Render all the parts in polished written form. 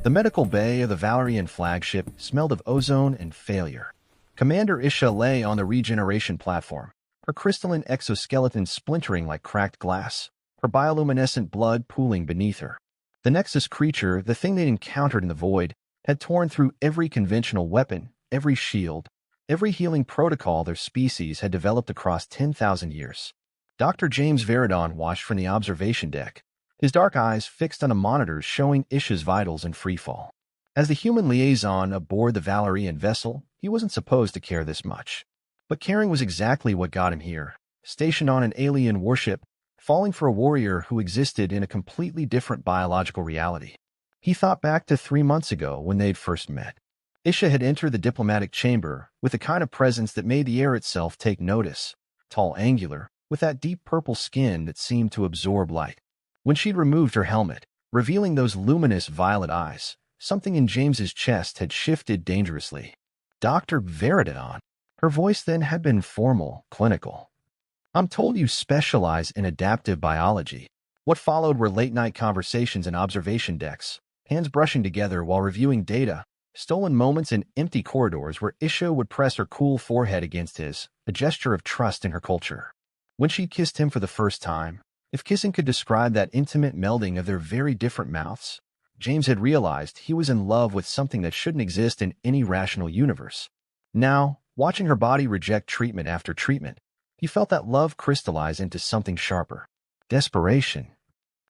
The medical bay of the Valerian flagship smelled of ozone and failure. Commander Isha lay on the regeneration platform, her crystalline exoskeleton splintering like cracked glass, her bioluminescent blood pooling beneath her. The Nexus creature, the thing they'd encountered in the void, had torn through every conventional weapon, every shield, every healing protocol their species had developed across 10,000 years. Dr. James Veridon watched from the observation deck, his dark eyes fixed on the monitors showing Isha's vitals in freefall. As the human liaison aboard the Valerian vessel, he wasn't supposed to care this much. But caring was exactly what got him here, stationed on an alien warship, falling for a warrior who existed in a completely different biological reality. He thought back to 3 months ago when they'd first met. Isha had entered the diplomatic chamber with the kind of presence that made the air itself take notice, tall, angular, with that deep purple skin that seemed to absorb light. When she'd removed her helmet, revealing those luminous violet eyes, something in James's chest had shifted dangerously. Dr. Veridon. Her voice then had been formal, clinical. I'm told you specialize in adaptive biology. What followed were late-night conversations in observation decks, hands brushing together while reviewing data, stolen moments in empty corridors where Isha would press her cool forehead against his, a gesture of trust in her culture. When she kissed him for the first time, if kissing could describe that intimate melding of their very different mouths, James had realized he was in love with something that shouldn't exist in any rational universe. Now, watching her body reject treatment after treatment, he felt that love crystallize into something sharper. Desperation.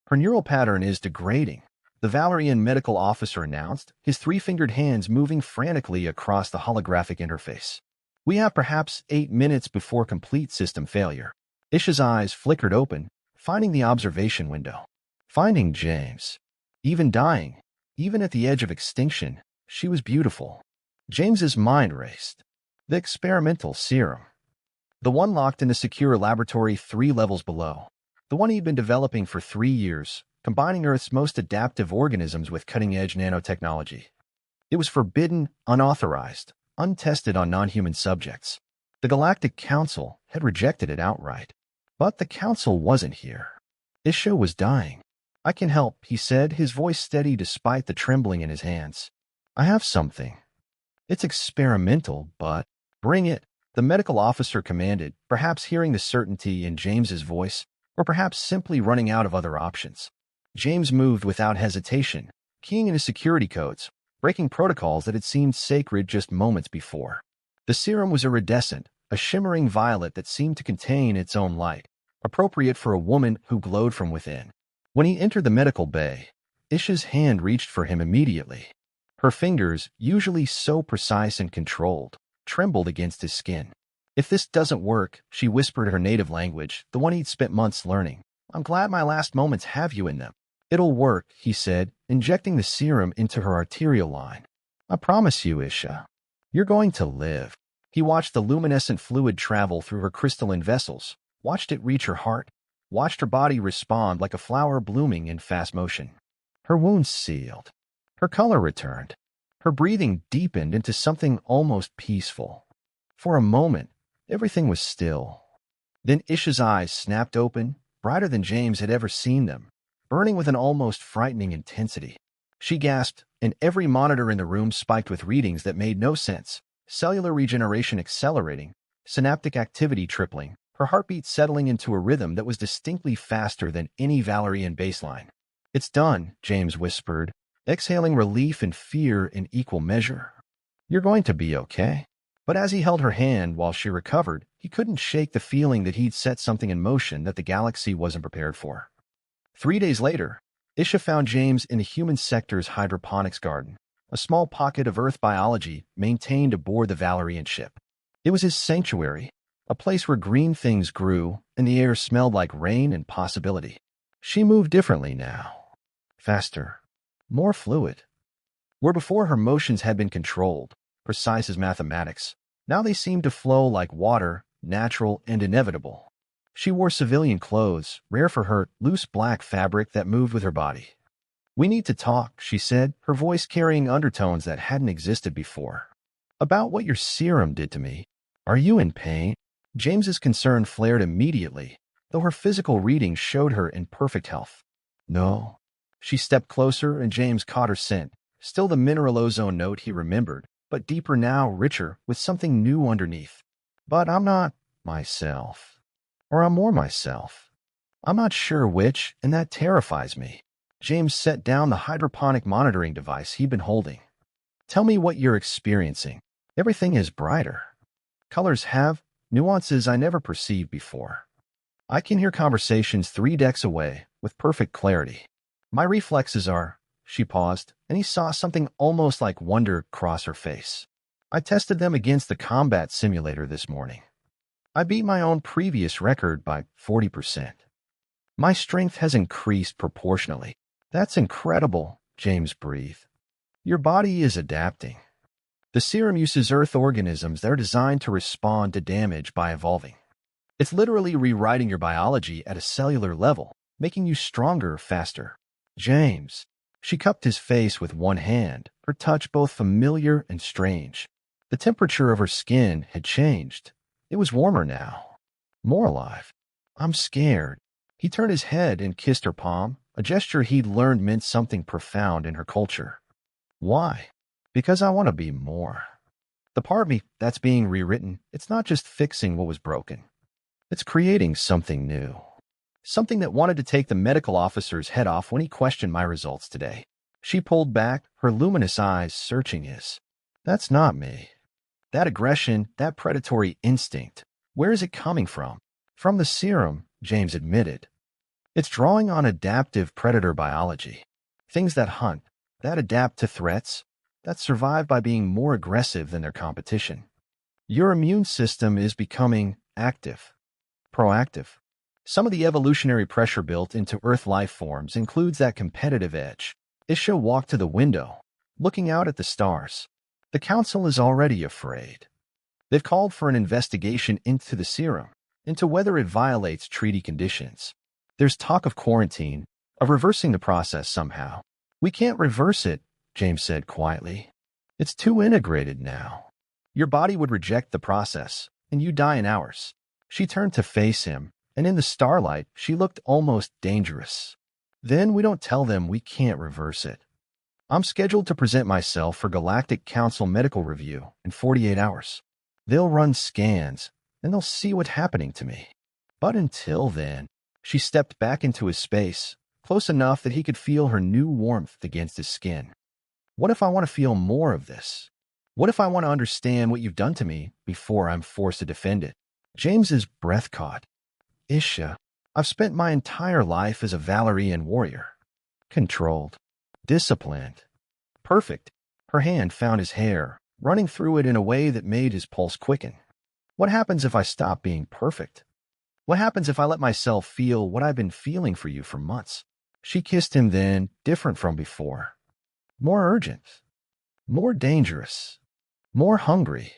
Her neural pattern is degrading, the Valerian medical officer announced, his 3-fingered hands moving frantically across the holographic interface. We have perhaps 8 minutes before complete system failure. Isha's eyes flickered open, finding the observation window. Finding James. Even dying, even at the edge of extinction, she was beautiful. James's mind raced. The experimental Serum. The one locked in a secure laboratory 3 levels below. The one he'd been developing for 3 years, combining Earth's most adaptive organisms with cutting-edge nanotechnology. It was forbidden, unauthorized, untested on non-human subjects. The Galactic Council had rejected it outright. But the Council wasn't here. Isha was dying. I can help, he said, his voice steady despite the trembling in his hands. I have something. It's experimental, but bring it, the medical officer commanded, perhaps hearing the certainty in James's voice, or perhaps simply running out of other options. James moved without hesitation, keying in his security codes, breaking protocols that had seemed sacred just moments before. The serum was iridescent, a shimmering violet that seemed to contain its own light, appropriate for a woman who glowed from within. When he entered the medical bay, Isha's hand reached for him immediately. Her fingers, usually so precise and controlled, trembled against his skin. If this doesn't work, she whispered her native language, the one he'd spent months learning. I'm glad my last moments have you in them. It'll work, he said, injecting the serum into her arterial line. I promise you, Isha. You're going to live. He watched the luminescent fluid travel through her crystalline vessels, watched it reach her heart, watched her body respond like a flower blooming in fast motion. Her wounds sealed. Her color returned. Her breathing deepened into something almost peaceful. For a moment, everything was still. Then Isha's eyes snapped open, brighter than James had ever seen them, burning with an almost frightening intensity. She gasped, and every monitor in the room spiked with readings that made no sense. Cellular regeneration accelerating, synaptic activity tripling, her heartbeat settling into a rhythm that was distinctly faster than any Valerian baseline. It's done, James whispered, exhaling relief and fear in equal measure. You're going to be okay. But as he held her hand while she recovered, he couldn't shake the feeling that he'd set something in motion that the galaxy wasn't prepared for. 3 days later, Isha found James in the human sector's hydroponics garden, a small pocket of Earth biology maintained aboard the Valerian ship. It was his sanctuary, a place where green things grew and the air smelled like rain and possibility. She moved differently now. Faster. More fluid. Where before her motions had been controlled, precise as mathematics, now they seemed to flow like water, natural and inevitable. She wore civilian clothes, rare for her, loose black fabric that moved with her body. We need to talk, she said, her voice carrying undertones that hadn't existed before. About what your serum did to me. Are you in pain? James's concern flared immediately, though her physical readings showed her in perfect health. No. She stepped closer and James caught her scent, Still the mineral ozone note he remembered, but deeper now, richer, with something new underneath. But I'm not myself. Or I'm more myself. I'm not sure which, and that terrifies me. James set down the hydroponic monitoring device he'd been holding. Tell me what you're experiencing. Everything is brighter. Colors have nuances I never perceived before. I can hear conversations 3 decks away with perfect clarity. My reflexes are. She paused, and he saw something almost like wonder cross her face. I tested them against the combat simulator this morning. I beat my own previous record by 40%. My strength has increased proportionally. That's incredible, James breathed. Your body is adapting. The serum uses Earth organisms that are designed to respond to damage by evolving. It's literally rewriting your biology at a cellular level, making you stronger faster. James. She cupped his face with one hand, her touch both familiar and strange. The temperature of her skin had changed. It was warmer now. More alive. I'm scared. He turned his head and kissed her palm, a gesture he'd learned meant something profound in her culture. Why? Because I want to be more. The part of me that's being rewritten, it's not just fixing what was broken. It's creating something new. Something that wanted to take the medical officer's head off when he questioned my results today. She pulled back, her luminous eyes searching his. That's not me. That aggression, that predatory instinct, where is it coming from? From the serum, James admitted. It's drawing on adaptive predator biology. Things that hunt, that adapt to threats, that survive by being more aggressive than their competition. Your immune system is becoming active, proactive. Some of the evolutionary pressure built into Earth life forms includes that competitive edge. Isha walked to the window, looking out at the stars. The council is already afraid. They've called for an investigation into the serum, into whether it violates treaty conditions. There's talk of quarantine, of reversing the process somehow. We can't reverse it, James said quietly. It's too integrated now. Your body would reject the process, and you die in hours. She turned to face him, and in the starlight, she looked almost dangerous. Then we don't tell them we can't reverse it. I'm scheduled to present myself for Galactic Council medical review in 48 hours. They'll run scans, and they'll see what's happening to me. But until then, she stepped back into his space, close enough that he could feel her new warmth against his skin. What if I want to feel more of this? What if I want to understand what you've done to me before I'm forced to defend it? James's breath caught. Isha, I've spent my entire life as a Valerian warrior. Controlled. Disciplined. Perfect. Her hand found his hair, running through it in a way that made his pulse quicken. What happens if I stop being perfect? What happens if I let myself feel what I've been feeling for you for months? She kissed him then, different from before. More urgent. More dangerous. More hungry.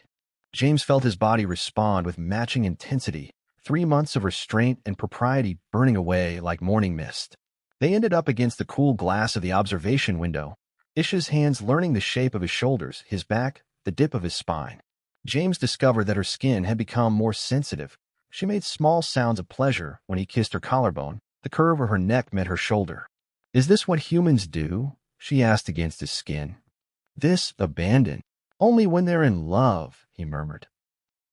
James felt his body respond with matching intensity, 3 months of restraint and propriety burning away like morning mist. They ended up against the cool glass of the observation window, Isha's hands learning the shape of his shoulders, his back, the dip of his spine. James discovered that her skin had become more sensitive. She made small sounds of pleasure when he kissed her collarbone. The curve of her neck met her shoulder. Is this what humans do? She asked against his skin. This abandon. Only when they're in love, he murmured.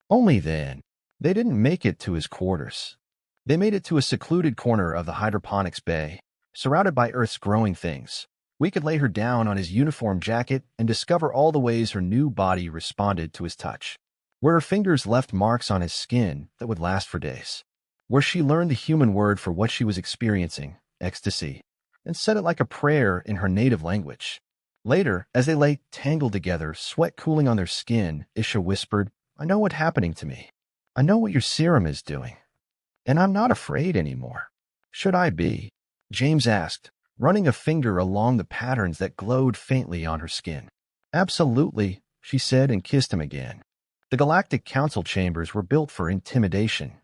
Only then. They didn't make it to his quarters. They made it to a secluded corner of the hydroponics bay, surrounded by Earth's growing things. We could lay her down on his uniform jacket and discover all the ways her new body responded to his touch. Where her fingers left marks on his skin that would last for days. Where she learned the human word for what she was experiencing, ecstasy, and said it like a prayer in her native language. Later, as they lay tangled together, sweat cooling on their skin, Isha whispered, I know what's happening to me. I know what your serum is doing. And I'm not afraid anymore. Should I be? James asked, running a finger along the patterns that glowed faintly on her skin. Absolutely, she said and kissed him again. The Galactic Council chambers were built for intimidation.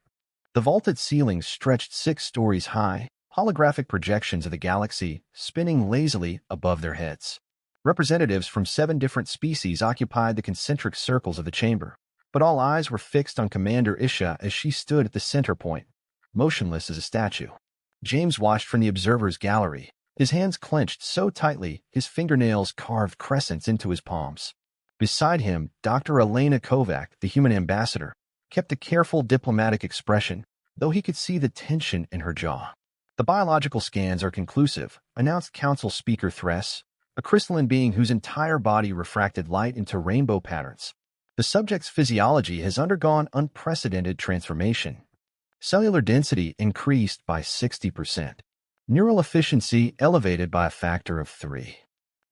The vaulted ceilings stretched 6 stories high, holographic projections of the galaxy spinning lazily above their heads. Representatives from 7 different species occupied the concentric circles of the chamber, but all eyes were fixed on Commander Isha as she stood at the center point, motionless as a statue. James watched from the observer's gallery, His hands clenched so tightly, his fingernails carved crescents into his palms. Beside him, Dr. Elena Kovac, the human ambassador, kept a careful diplomatic expression, though he could see the tension in her jaw. The biological scans are conclusive, announced Council Speaker Thress, a crystalline being whose entire body refracted light into rainbow patterns. The subject's physiology has undergone unprecedented transformation. Cellular density increased by 60%. Neural efficiency elevated by a factor of 3.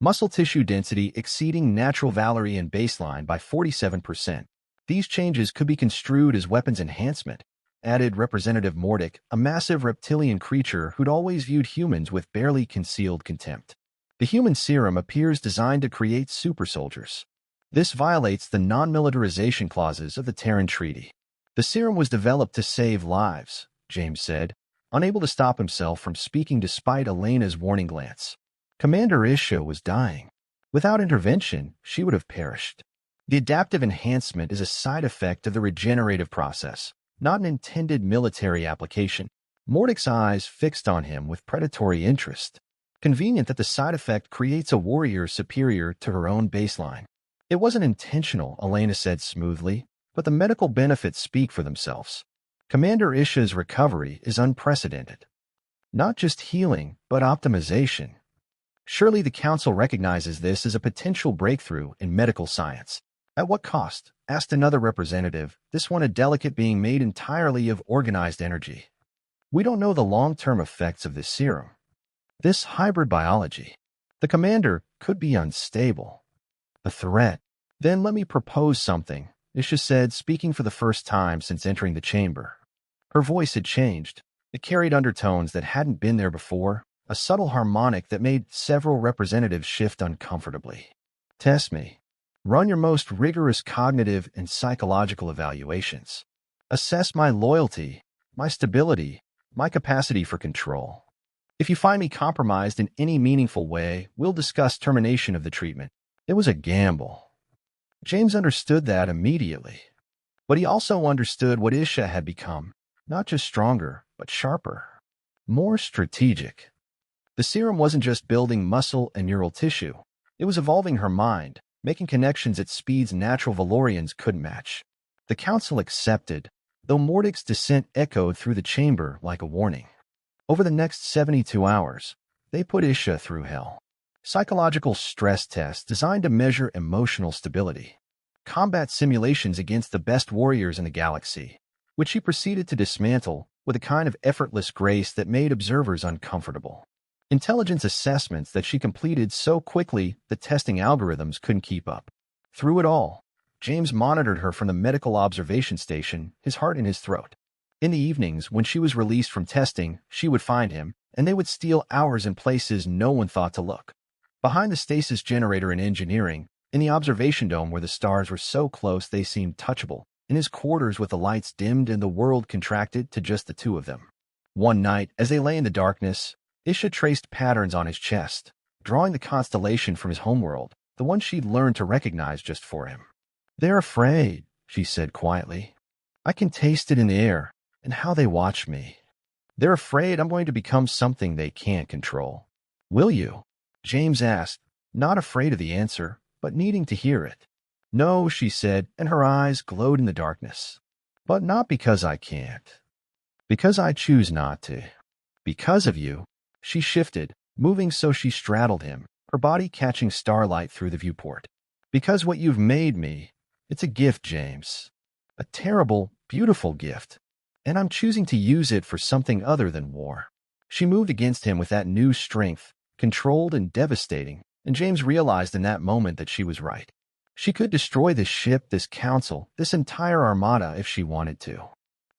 Muscle tissue density exceeding natural Valerian baseline by 47%. These changes could be construed as weapons enhancement, added Representative Mordick, a massive reptilian creature who'd always viewed humans with barely concealed contempt. The human serum appears designed to create super soldiers. This violates the non-militarization clauses of the Terran Treaty. The serum was developed to save lives, James said, unable to stop himself from speaking despite Elena's warning glance. Commander Isha was dying. Without intervention, she would have perished. The adaptive enhancement is a side effect of the regenerative process, not an intended military application. Mordick's eyes fixed on him with predatory interest. Convenient that the side effect creates a warrior superior to her own baseline. It wasn't intentional, Elena said smoothly, but the medical benefits speak for themselves. Commander Isha's recovery is unprecedented. Not just healing, but optimization. Surely the Council recognizes this as a potential breakthrough in medical science. At what cost? Asked another representative, this one a delicate being made entirely of organized energy. We don't know the long-term effects of this serum. This hybrid biology. The commander could be unstable. A threat. Then let me propose something, Isha said, speaking for the first time since entering the chamber. Her voice had changed. It carried undertones that hadn't been there before, a subtle harmonic that made several representatives shift uncomfortably. Test me. Run your most rigorous cognitive and psychological evaluations. Assess my loyalty, my stability, my capacity for control. If you find me compromised in any meaningful way, we'll discuss termination of the treatment. It was a gamble. James understood that immediately. But he also understood what Isha had become, not just stronger, but sharper, more strategic. The serum wasn't just building muscle and neural tissue. It was evolving her mind, making connections at speeds natural Valorians couldn't match. The Council accepted, though Mordick's dissent echoed through the chamber like a warning. Over the next 72 hours, they put Isha through hell. Psychological stress tests designed to measure emotional stability. Combat simulations against the best warriors in the galaxy, which she proceeded to dismantle with a kind of effortless grace that made observers uncomfortable. Intelligence assessments that she completed so quickly the testing algorithms couldn't keep up. Through it all, James monitored her from the medical observation station, his heart in his throat. In the evenings, when she was released from testing, she would find him, and they would steal hours in places no one thought to look. Behind the stasis generator in engineering, in the observation dome where the stars were so close they seemed touchable, in his quarters with the lights dimmed and the world contracted to just the two of them. One night, as they lay in the darkness, Isha traced patterns on his chest, drawing the constellation from his homeworld, the one she'd learned to recognize just for him. They're afraid, she said quietly. I can taste it in the air, and how they watch me. They're afraid I'm going to become something they can't control. Will you? James asked, not afraid of the answer, but needing to hear it. No, she said, and her eyes glowed in the darkness. But not because I can't. Because I choose not to. Because of you. She shifted, moving so she straddled him, her body catching starlight through the viewport. Because what you've made me, it's a gift, James. A terrible, beautiful gift. And I'm choosing to use it for something other than war. She moved against him with that new strength, controlled and devastating, and James realized in that moment that she was right. She could destroy this ship, this council, this entire armada if she wanted to.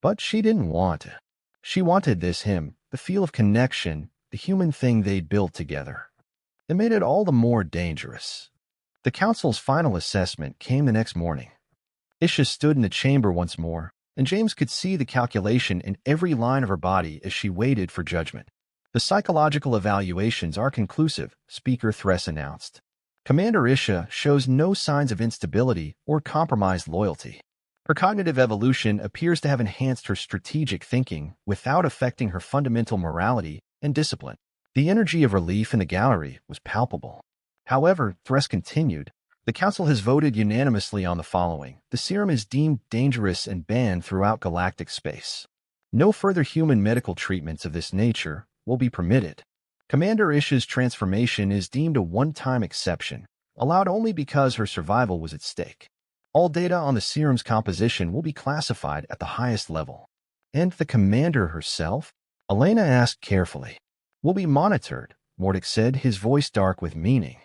But she didn't want to. She wanted this him, the feel of connection, the human thing they'd built together. It made it all the more dangerous. The council's final assessment came the next morning. Isha stood in the chamber once more, and James could see the calculation in every line of her body as she waited for judgment. The psychological evaluations are conclusive, Speaker Thress announced. Commander Isha shows no signs of instability or compromised loyalty. Her cognitive evolution appears to have enhanced her strategic thinking without affecting her fundamental morality and discipline. The energy of relief in the gallery was palpable. However, Thress continued, the Council has voted unanimously on the following. The serum is deemed dangerous and banned throughout galactic space. No further human medical treatments of this nature will be permitted. Commander Isha's transformation is deemed a one-time exception, allowed only because her survival was at stake. All data on the serum's composition will be classified at the highest level. And the commander herself? Elena asked carefully. Will be monitored, Mordic said, his voice dark with meaning.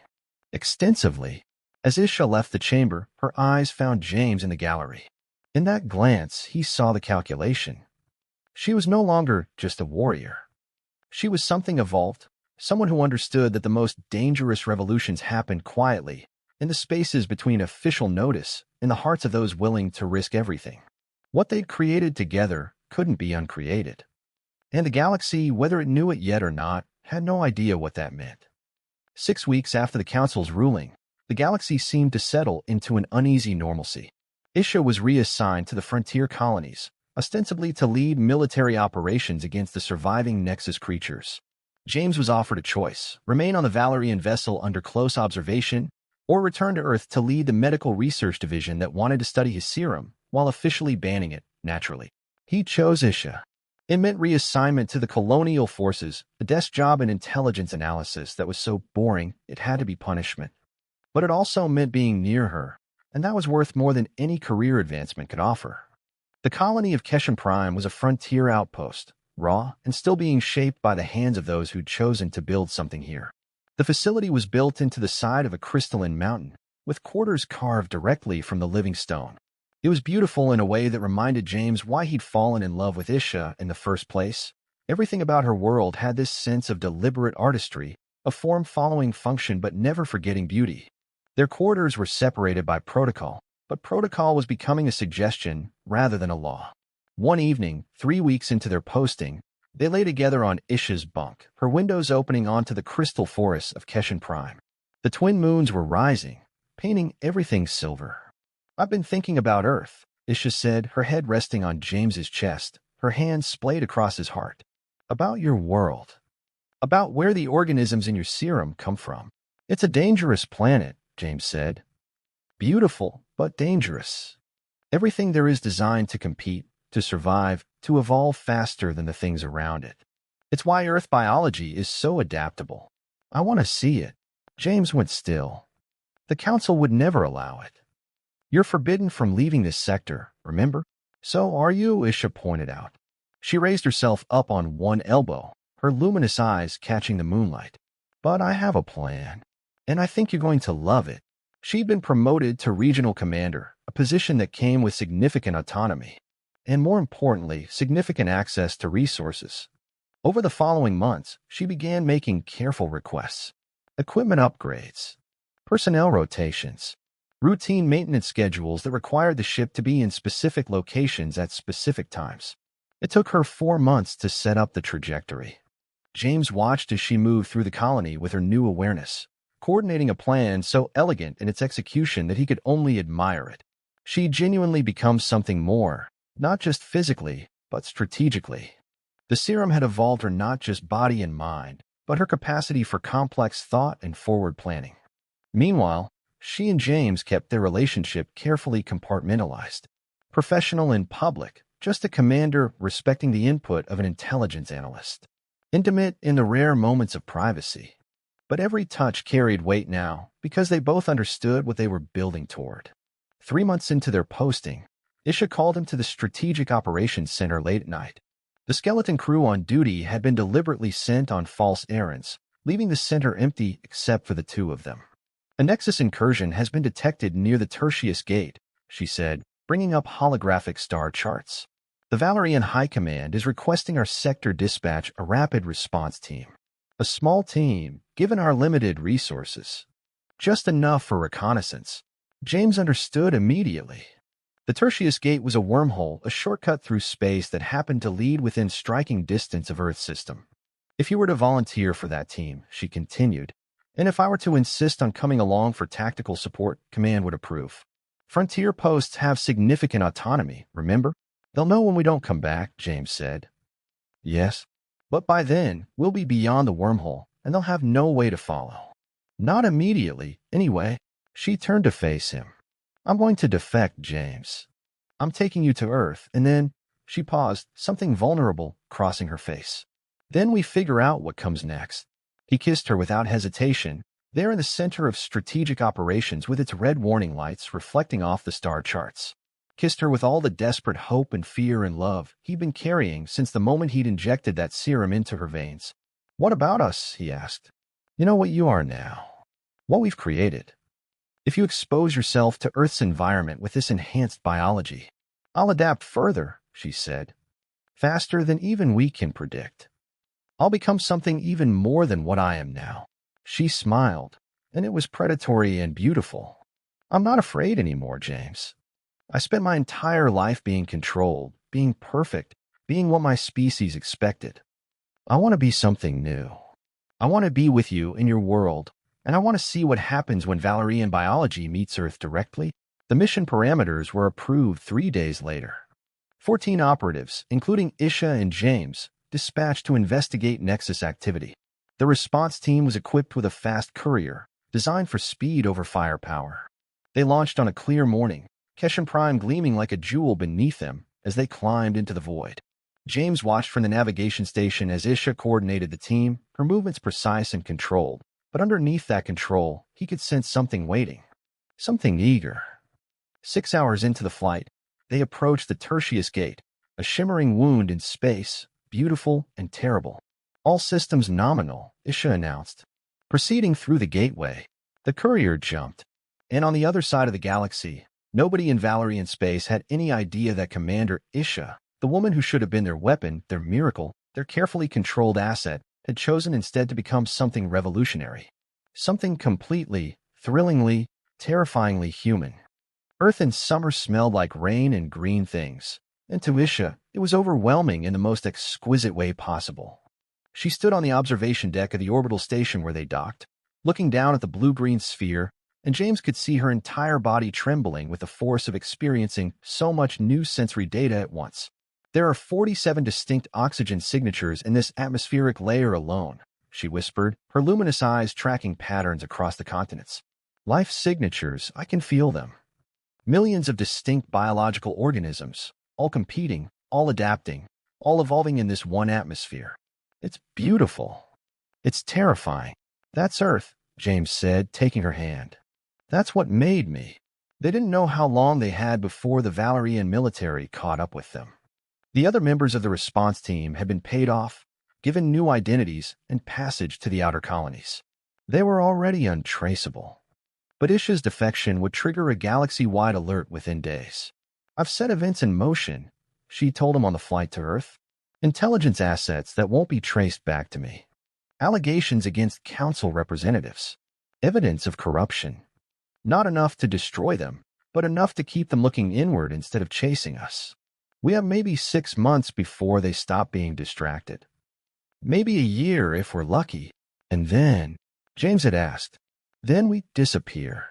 Extensively. As Isha left the chamber, her eyes found James in the gallery. In that glance, he saw the calculation. She was no longer just a warrior. She was something evolved, someone who understood that the most dangerous revolutions happened quietly, in the spaces between official notice, in the hearts of those willing to risk everything. What they'd created together couldn't be uncreated. And the galaxy, whether it knew it yet or not, had no idea what that meant. 6 weeks after the Council's ruling, the galaxy seemed to settle into an uneasy normalcy. Isha was reassigned to the frontier colonies, ostensibly to lead military operations against the surviving Nexus creatures. James was offered a choice: remain on the Valerian vessel under close observation, or return to Earth to lead the medical research division that wanted to study his serum, while officially banning it, naturally. He chose Isha. It meant reassignment to the colonial forces, a desk job in intelligence analysis that was so boring it had to be punishment. But it also meant being near her, and that was worth more than any career advancement could offer. The colony of Keshan Prime was a frontier outpost, raw and still being shaped by the hands of those who'd chosen to build something here. The facility was built into the side of a crystalline mountain, with quarters carved directly from the living stone. It was beautiful in a way that reminded James why he'd fallen in love with Isha in the first place. Everything about her world had this sense of deliberate artistry, a form following function but never forgetting beauty. Their quarters were separated by protocol, but protocol was becoming a suggestion rather than a law. One evening, 3 weeks into their posting, they lay together on Isha's bunk, her windows opening onto the crystal forests of Keshan Prime. The twin moons were rising, painting everything silver. I've been thinking about Earth, Isha said, her head resting on James's chest, her hands splayed across his heart. About your world. About where the organisms in your serum come from. It's a dangerous planet, James said. Beautiful, but dangerous. Everything there is designed to compete, to survive, to evolve faster than the things around it. It's why Earth biology is so adaptable. I want to see it. James went still. The Council would never allow it. You're forbidden from leaving this sector, remember? So are you, Isha pointed out. She raised herself up on one elbow, her luminous eyes catching the moonlight. But I have a plan, and I think you're going to love it. She'd been promoted to regional commander, a position that came with significant autonomy, and more importantly, significant access to resources. Over the following months, she began making careful requests. Equipment upgrades, personnel rotations, routine maintenance schedules that required the ship to be in specific locations at specific times. It took her 4 months to set up the trajectory. James watched as she moved through the colony with her new awareness, coordinating a plan so elegant in its execution that he could only admire it. She'd genuinely become something more, not just physically, but strategically. The serum had evolved her not just body and mind, but her capacity for complex thought and forward planning. Meanwhile, she and James kept their relationship carefully compartmentalized. Professional in public, just a commander respecting the input of an intelligence analyst. Intimate in the rare moments of privacy. But every touch carried weight now, because they both understood what they were building toward. 3 months into their posting, Isha called him to the Strategic Operations Center late at night. The skeleton crew on duty had been deliberately sent on false errands, leaving the center empty except for the 2 of them. A Nexus incursion has been detected near the Tertius Gate, she said, bringing up holographic star charts. The Valerian High Command is requesting our sector dispatch a rapid response team. A small team, given our limited resources. Just enough for reconnaissance. James understood immediately. The Tertius Gate was a wormhole, a shortcut through space that happened to lead within striking distance of Earth's system. If you were to volunteer for that team, she continued, and if I were to insist on coming along for tactical support, Command would approve. Frontier posts have significant autonomy, remember? They'll know when we don't come back, James said. Yes, but by then, we'll be beyond the wormhole, and they'll have no way to follow. Not immediately, anyway. She turned to face him. I'm going to defect, James. I'm taking you to Earth, and then, she paused, something vulnerable crossing her face. Then we figure out what comes next. He kissed her without hesitation, there in the center of strategic operations with its red warning lights reflecting off the star charts. Kissed her with all the desperate hope and fear and love he'd been carrying since the moment he'd injected that serum into her veins. What about us? He asked. You know what you are now. What we've created. If you expose yourself to Earth's environment with this enhanced biology, I'll adapt further, she said. Faster than even we can predict. I'll become something even more than what I am now. She smiled, and it was predatory and beautiful. I'm not afraid anymore, James. I spent my entire life being controlled, being perfect, being what my species expected. I want to be something new. I want to be with you in your world, and I want to see what happens when Valerian biology meets Earth directly. The mission parameters were approved 3 days later. 14 operatives, including Isha and James, dispatched to investigate Nexus activity. The response team was equipped with a fast courier, designed for speed over firepower. They launched on a clear morning, Keshan Prime gleaming like a jewel beneath them as they climbed into the void. James watched from the navigation station as Isha coordinated the team, her movements precise and controlled. But underneath that control, he could sense something waiting. Something eager. 6 hours into the flight, they approached the Tertius Gate, a shimmering wound in space, beautiful and terrible. All systems nominal, Isha announced. Proceeding through the gateway, the courier jumped. And on the other side of the galaxy, nobody in Valerian space had any idea that Commander Isha, the woman who should have been their weapon, their miracle, their carefully controlled asset, had chosen instead to become something revolutionary. Something completely, thrillingly, terrifyingly human. Earth in summer smelled like rain and green things, and to Isha, it was overwhelming in the most exquisite way possible. She stood on the observation deck of the orbital station where they docked, looking down at the blue-green sphere, and James could see her entire body trembling with the force of experiencing so much new sensory data at once. There are 47 distinct oxygen signatures in this atmospheric layer alone, she whispered, her luminous eyes tracking patterns across the continents. Life signatures, I can feel them. Millions of distinct biological organisms, all competing, all adapting, all evolving in this one atmosphere. It's beautiful. It's terrifying. That's Earth, James said, taking her hand. That's what made me. They didn't know how long they had before the Valerian military caught up with them. The other members of the response team had been paid off, given new identities, and passage to the outer colonies. They were already untraceable. But Isha's defection would trigger a galaxy-wide alert within days. I've set events in motion, she told him on the flight to Earth. Intelligence assets that won't be traced back to me. Allegations against council representatives. Evidence of corruption. Not enough to destroy them, but enough to keep them looking inward instead of chasing us. We have maybe 6 months before they stop being distracted. Maybe a year if we're lucky. And then, James had asked, then we disappear.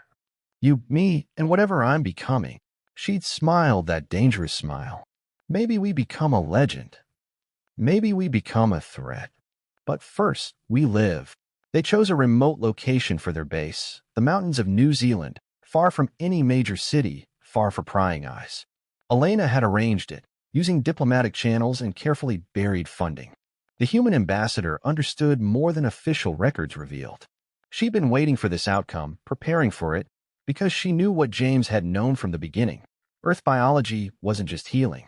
You, me, and whatever I'm becoming. She'd smiled that dangerous smile. Maybe we become a legend. Maybe we become a threat. But first, we live. They chose a remote location for their base, the mountains of New Zealand, far from any major city, far for prying eyes. Elena had arranged it, using diplomatic channels and carefully buried funding. The human ambassador understood more than official records revealed. She'd been waiting for this outcome, preparing for it, because she knew what James had known from the beginning. Earth biology wasn't just healing.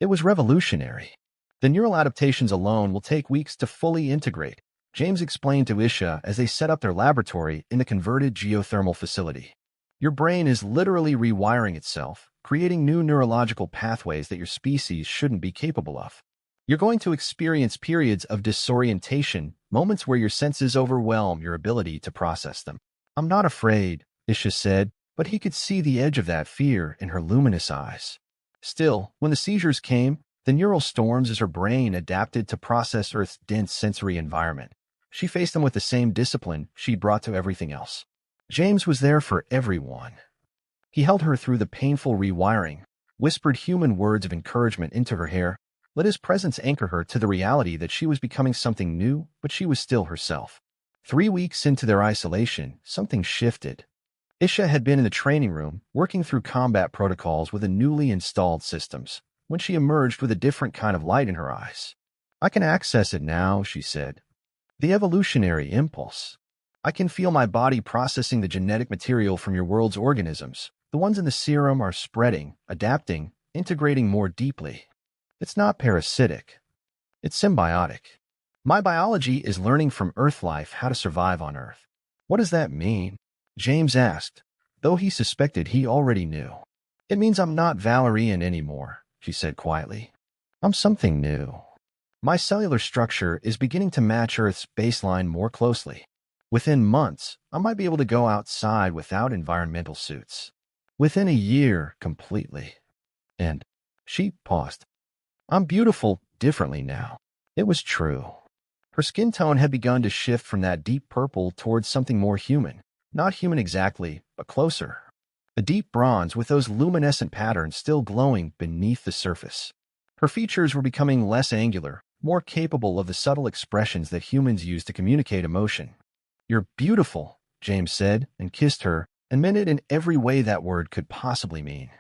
It was revolutionary. The neural adaptations alone will take weeks to fully integrate, James explained to Isha as they set up their laboratory in the converted geothermal facility. Your brain is literally rewiring itself, creating new neurological pathways that your species shouldn't be capable of. You're going to experience periods of disorientation, moments where your senses overwhelm your ability to process them. I'm not afraid, Isha said, but he could see the edge of that fear in her luminous eyes. Still, when the seizures came, the neural storms as her brain adapted to process Earth's dense sensory environment, she faced them with the same discipline she'd brought to everything else. James was there for everyone. He held her through the painful rewiring, whispered human words of encouragement into her hair, let his presence anchor her to the reality that she was becoming something new, but she was still herself. 3 weeks into their isolation, something shifted. Isha had been in the training room, working through combat protocols with the newly installed systems, when she emerged with a different kind of light in her eyes. "I can access it now," she said. "The evolutionary impulse. I can feel my body processing the genetic material from your world's organisms. The ones in the serum are spreading, adapting, integrating more deeply. It's not parasitic. It's symbiotic. My biology is learning from Earth life how to survive on Earth." "What does that mean?" James asked, though he suspected he already knew. "It means I'm not Valerian anymore," she said quietly. "I'm something new. My cellular structure is beginning to match Earth's baseline more closely. Within months, I might be able to go outside without environmental suits. Within a year, completely. And," she paused, "I'm beautiful differently now." It was true. Her skin tone had begun to shift from that deep purple towards something more human. Not human exactly, but closer. A deep bronze with those luminescent patterns still glowing beneath the surface. Her features were becoming less angular, more capable of the subtle expressions that humans use to communicate emotion. "You're beautiful," James said, and kissed her, and meant it in every way that word could possibly mean.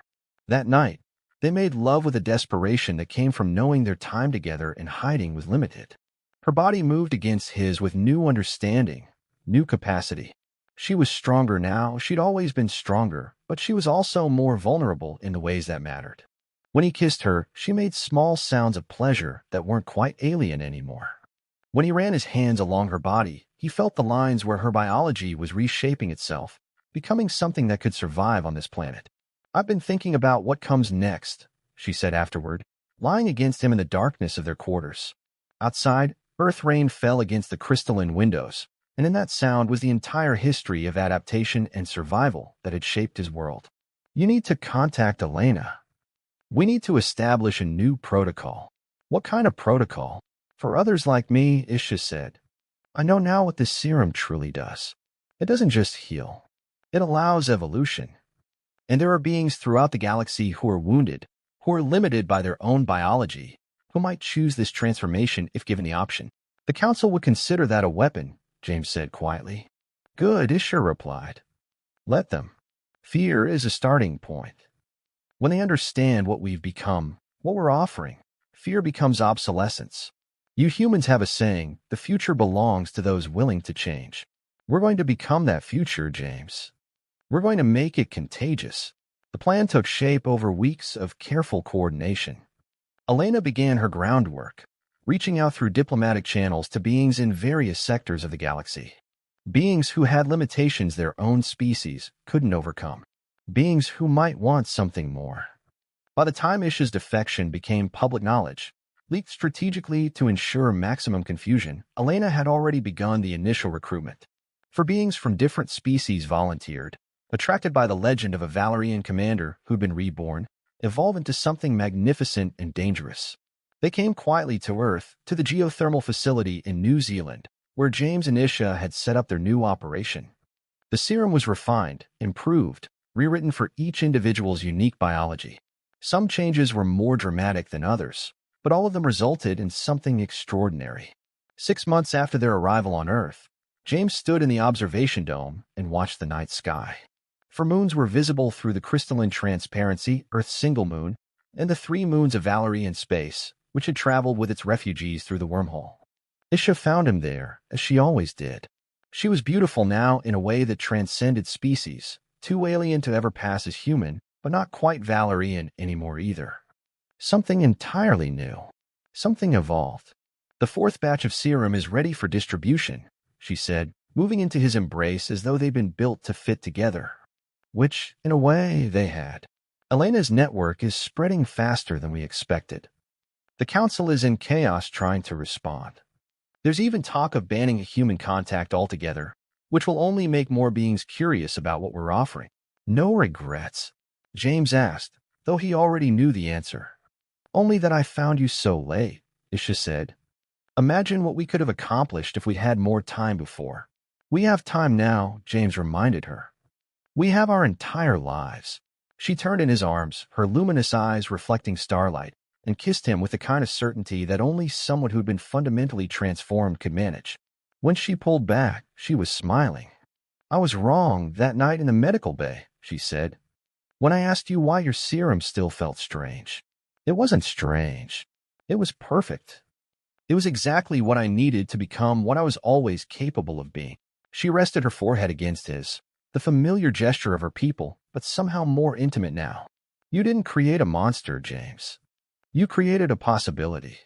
That night, they made love with a desperation that came from knowing their time together and hiding was limited. Her body moved against his with new understanding, new capacity. She was stronger now. She'd always been stronger, but she was also more vulnerable in the ways that mattered. When he kissed her, she made small sounds of pleasure that weren't quite alien anymore. When he ran his hands along her body, he felt the lines where her biology was reshaping itself, becoming something that could survive on this planet. "I've been thinking about what comes next," she said afterward, lying against him in the darkness of their quarters. Outside, earth rain fell against the crystalline windows, and in that sound was the entire history of adaptation and survival that had shaped his world. "You need to contact Elena. We need to establish a new protocol." "What kind of protocol?" "For others like me," Isha said. "I know now what this serum truly does. It doesn't just heal. It allows evolution. And there are beings throughout the galaxy who are wounded, who are limited by their own biology, who might choose this transformation if given the option. The Council would consider that a weapon," James said quietly. "Good," Isha replied. "Let them. Fear is a starting point. When they understand what we've become, what we're offering, fear becomes obsolescence. You humans have a saying, the future belongs to those willing to change. We're going to become that future, James. We're going to make it contagious." The plan took shape over weeks of careful coordination. Elena began her groundwork, reaching out through diplomatic channels to beings in various sectors of the galaxy. Beings who had limitations their own species couldn't overcome. Beings who might want something more. By the time Isha's defection became public knowledge, leaked strategically to ensure maximum confusion, Elena had already begun the initial recruitment. For beings from different species volunteered, attracted by the legend of a Valerian commander who'd been reborn, evolve into something magnificent and dangerous. They came quietly to Earth, to the geothermal facility in New Zealand, where James and Isha had set up their new operation. The serum was refined, improved, rewritten for each individual's unique biology. Some changes were more dramatic than others, but all of them resulted in something extraordinary. 6 months after their arrival on Earth, James stood in the observation dome and watched the night sky. For moons were visible through the crystalline transparency, Earth's single moon, and the 3 moons of Valerie in space, which had traveled with its refugees through the wormhole. Isha found him there, as she always did. She was beautiful now in a way that transcended species, too alien to ever pass as human, but not quite Valerian anymore either. Something entirely new. Something evolved. "The 4th batch of serum is ready for distribution," she said, moving into his embrace as though they'd been built to fit together. Which, in a way, they had. "Elena's network is spreading faster than we expected. The Council is in chaos trying to respond. There's even talk of banning human contact altogether, which will only make more beings curious about what we're offering." "No regrets?" James asked, though he already knew the answer. "Only that I found you so late," Isha said. "Imagine what we could have accomplished if we'd had more time before." "We have time now," James reminded her. "We have our entire lives." She turned in his arms, her luminous eyes reflecting starlight, and kissed him with the kind of certainty that only someone who'd been fundamentally transformed could manage. When she pulled back, she was smiling. "I was wrong that night in the medical bay," she said, "when I asked you why your serum still felt strange. It wasn't strange. It was perfect. It was exactly what I needed to become what I was always capable of being." She rested her forehead against his, the familiar gesture of her people, but somehow more intimate now. "You didn't create a monster, James. You created a possibility.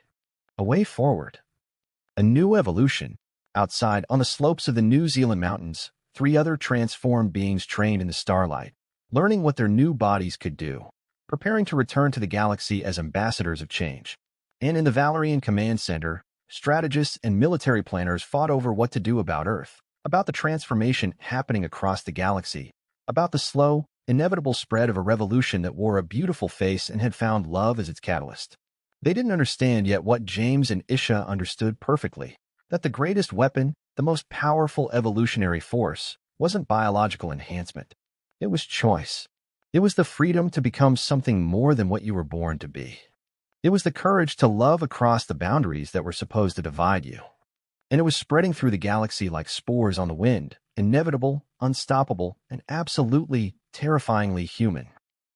A way forward. A new evolution." Outside, on the slopes of the New Zealand mountains, 3 other transformed beings trained in the starlight, learning what their new bodies could do, preparing to return to the galaxy as ambassadors of change. And in the Valerian Command Center, strategists and military planners fought over what to do about Earth, about the transformation happening across the galaxy, about the slow, inevitable spread of a revolution that wore a beautiful face and had found love as its catalyst. They didn't understand yet what James and Isha understood perfectly, that the greatest weapon, the most powerful evolutionary force, wasn't biological enhancement. It was choice. It was the freedom to become something more than what you were born to be. It was the courage to love across the boundaries that were supposed to divide you. And it was spreading through the galaxy like spores on the wind, inevitable, unstoppable, and absolutely, terrifyingly human.